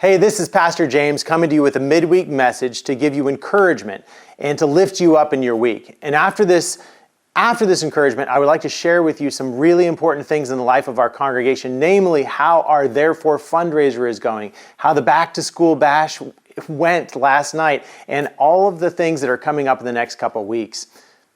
Hey, this is Pastor James coming to you with a midweek message to give you encouragement and to lift you up in your week. And after this encouragement, I would like to share with you some really important things in the life of our congregation, namely how our Therefore fundraiser is going, how the Back to School Bash went last night, and all of the things that are coming up in the next couple weeks.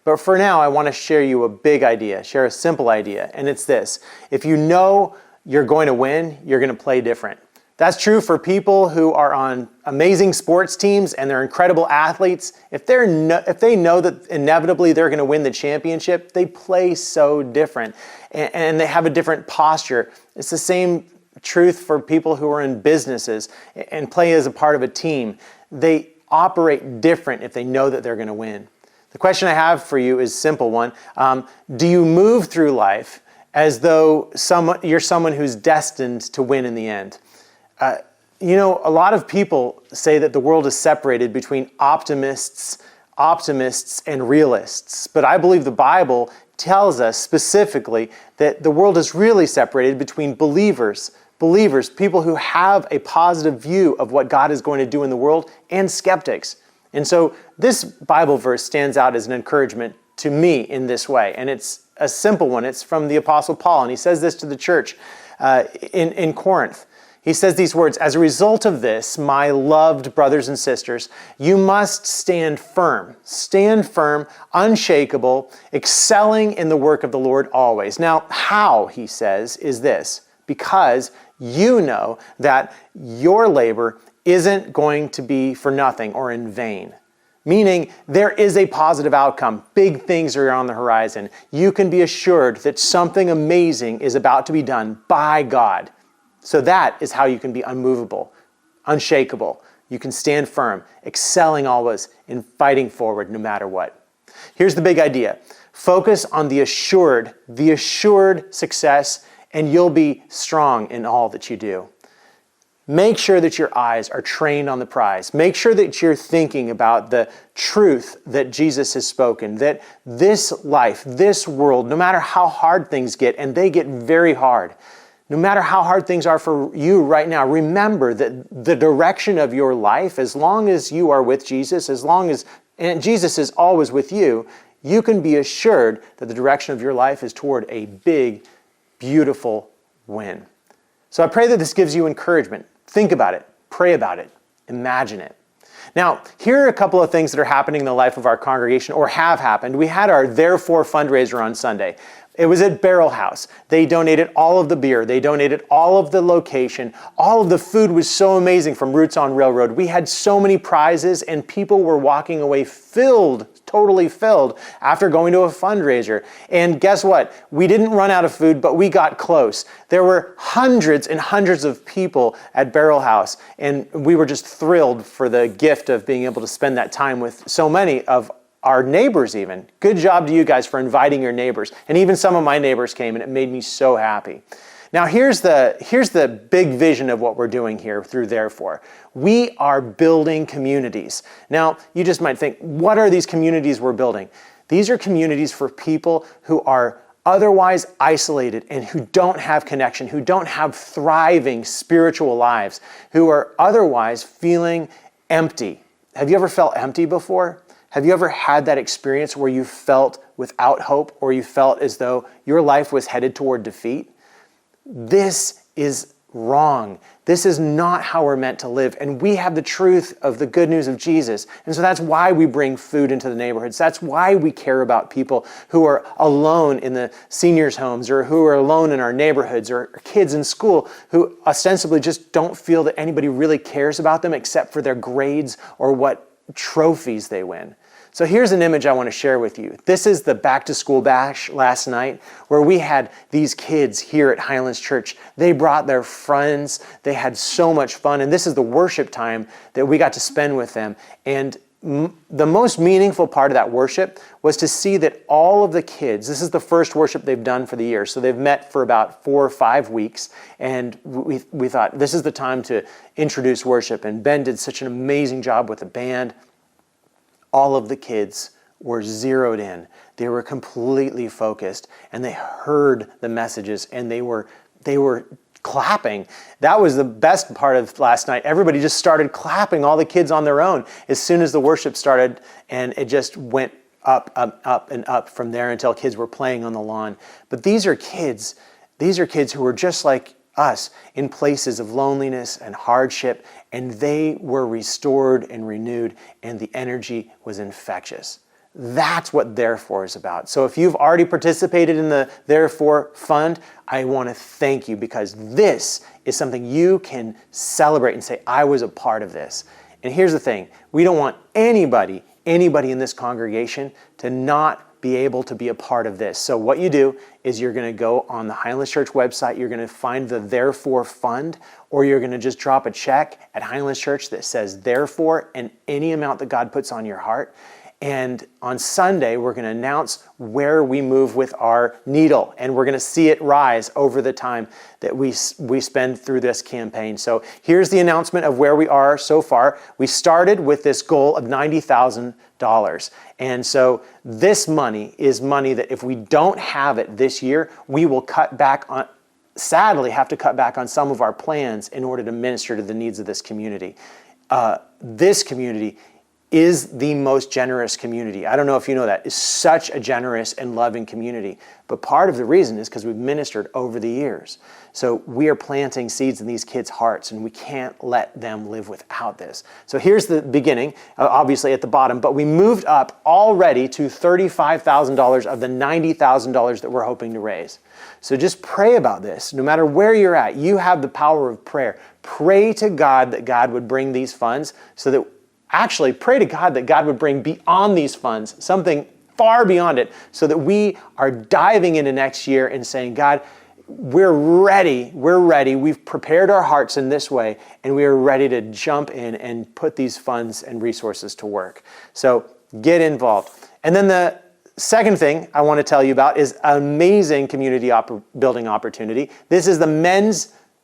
But for now, I want to share you a big idea, share a simple idea, and it's this. If you know you're going to win, you're going to play different. That's true for people who are on amazing sports teams and they're incredible athletes. If they know that inevitably they're going to win the championship, they play so different and they have a different posture. It's the same truth for people who are in businesses and play as a part of a team. They operate different if they know that they're going to win. The question I have for you is a simple one. Do you move through life as though you're someone who's destined to win in the end? A lot of people say that the world is separated between optimists and realists. But I believe the Bible tells us specifically that the world is really separated between believers, people who have a positive view of what God is going to do in the world, and skeptics. And so this Bible verse stands out as an encouragement to me in this way. And it's a simple one. It's from the Apostle Paul. And he says this to the church in Corinth. He says these words, "As a result of this, my loved brothers and sisters, you must stand firm, unshakable, excelling in the work of the Lord always." Now, how, he says, is this? Because you know that your labor isn't going to be for nothing or in vain. Meaning there is a positive outcome. Big things are on the horizon. You can be assured that something amazing is about to be done by God. So that is how you can be unmovable, unshakable. You can stand firm, excelling always in fighting forward no matter what. Here's the big idea. Focus on the assured success, and you'll be strong in all that you do. Make sure that your eyes are trained on the prize. Make sure that you're thinking about the truth that Jesus has spoken, that this life, this world, no matter how hard things get, and they get very hard, no matter how hard things are for you right now, remember that the direction of your life, as long as you are with Jesus, and Jesus is always with you, you can be assured that the direction of your life is toward a big, beautiful win. So I pray that this gives you encouragement. Think about it, pray about it, imagine it. Now, here are a couple of things that are happening in the life of our congregation or have happened. We had our Therefore fundraiser on Sunday. It was at Barrel House. They donated all of the beer. They donated all of the location. All of the food was so amazing from Roots on Railroad. We had so many prizes and people were walking away totally filled after going to a fundraiser. And guess what? We didn't run out of food, but we got close. There were hundreds and hundreds of people at Barrel House, and we were just thrilled for the gift of being able to spend that time with so many of our neighbors even. Good job to you guys for inviting your neighbors. And even some of my neighbors came and it made me so happy. Now here's the big vision of what we're doing here through Therefore. We are building communities. Now you just might think, what are these communities we're building? These are communities for people who are otherwise isolated and who don't have connection, who don't have thriving spiritual lives, who are otherwise feeling empty. Have you ever felt empty before? Have you ever had that experience where you felt without hope or you felt as though your life was headed toward defeat? This is wrong. This is not how we're meant to live. And we have the truth of the good news of Jesus. And so that's why we bring food into the neighborhoods. That's why we care about people who are alone in the seniors' homes or who are alone in our neighborhoods or kids in school who ostensibly just don't feel that anybody really cares about them except for their grades or what trophies they win. So here's an image I want to share with you. This is the Back to School Bash last night where we had these kids here at Highlands Church. They brought their friends. They had so much fun. And this is the worship time that we got to spend with them. And the most meaningful part of that worship was to see that all of the kids, this is the first worship they've done for the year. So they've met for about 4 or 5 weeks. And we thought this is the time to introduce worship. And Ben did such an amazing job with the band. All of the kids were zeroed in. They were completely focused and they heard the messages and they were clapping. That was the best part of last night. Everybody just started clapping, all the kids on their own, as soon as the worship started, and it just went up, and up from there until kids were playing on the lawn. But these are kids who were just like us, in places of loneliness and hardship, and they were restored and renewed, and the energy was infectious. That's what Therefore is about. So if you've already participated in the Therefore Fund, I want to thank you, because this is something you can celebrate and say, I was a part of this. And here's the thing, we don't want anybody in this congregation to not be able to be a part of this. So what you do is you're going to go on the Highlands Church website, you're going to find the Therefore Fund, or you're going to just drop a check at Highlands Church that says Therefore and any amount that God puts on your heart. And on Sunday, we're going to announce where we move with our needle, and we're going to see it rise over the time that we spend through this campaign. So here's the announcement of where we are so far. We started with this goal of $90,000. And so this money is money that if we don't have it this year, we will sadly have to cut back on some of our plans in order to minister to the needs of this community. This community is the most generous community. I don't know if you know that. It's such a generous and loving community. But part of the reason is because we've ministered over the years. So we are planting seeds in these kids' hearts, and we can't let them live without this. So here's the beginning, obviously at the bottom, but we moved up already to $35,000 of the $90,000 that we're hoping to raise. So just pray about this. No matter where you're at, you have the power of prayer. Pray to God that God would bring these funds so that Actually, pray to God that God would bring beyond these funds, something far beyond it, so that we are diving into next year and saying, God, we're ready, we've prepared our hearts in this way, and we are ready to jump in and put these funds and resources to work. So get involved. And then the second thing I want to tell you about is an amazing community building opportunity. This is the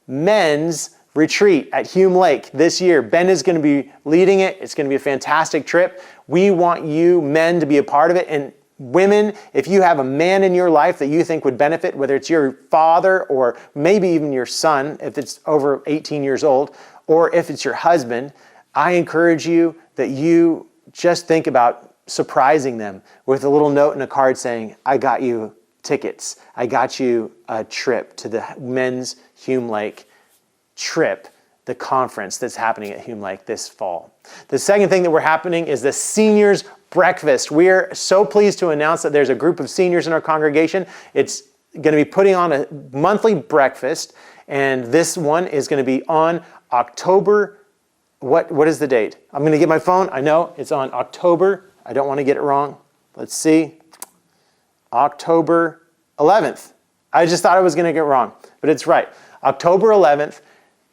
men's retreat at Hume Lake this year. Ben is going to be leading it. It's going to be a fantastic trip. We want you men to be a part of it. And women, if you have a man in your life that you think would benefit, whether it's your father or maybe even your son, if it's over 18 years old, or if it's your husband, I encourage you that you just think about surprising them with a little note and a card saying, I got you tickets. I got you a trip to the men's Hume Lake trip, the conference that's happening at Hume Lake this fall. The second thing that we're happening is the seniors breakfast. We're so pleased to announce that there's a group of seniors in our congregation. It's going to be putting on a monthly breakfast, and this one is going to be on October, what is the date? I'm going to get my phone. I know it's on October. I don't want to get it wrong. Let's see. October 11th. I just thought I was going to get it wrong, but it's right. October 11th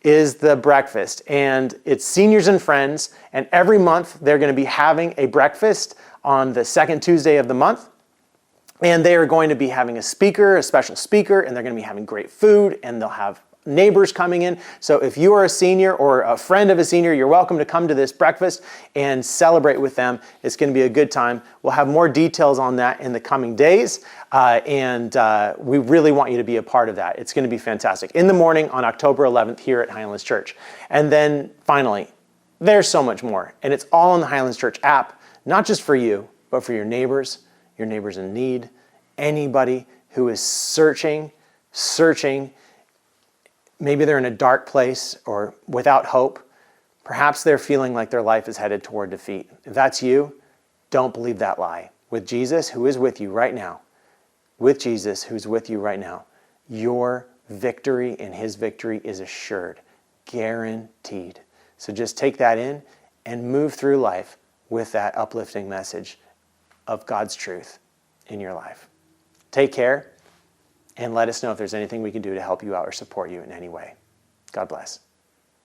is the breakfast, and it's seniors and friends, and every month they're going to be having a breakfast on the second Tuesday of the month, and they are going to be having a special speaker, and they're going to be having great food, and they'll have neighbors coming in. So if you are a senior or a friend of a senior, you're welcome to come to this breakfast and celebrate with them. It's going to be a good time. We'll have more details on that in the coming days, and we really want you to be a part of that. It's going to be fantastic. In the morning on October 11th here at Highlands Church. And then finally, there's so much more, and it's all on the Highlands Church app, not just for you, but for your neighbors in need, anybody who is searching. Maybe they're in a dark place or without hope. Perhaps they're feeling like their life is headed toward defeat. If that's you, don't believe that lie. With Jesus, who is with you right now, your victory and his victory is assured, guaranteed. So just take that in and move through life with that uplifting message of God's truth in your life. Take care. And let us know if there's anything we can do to help you out or support you in any way. God bless.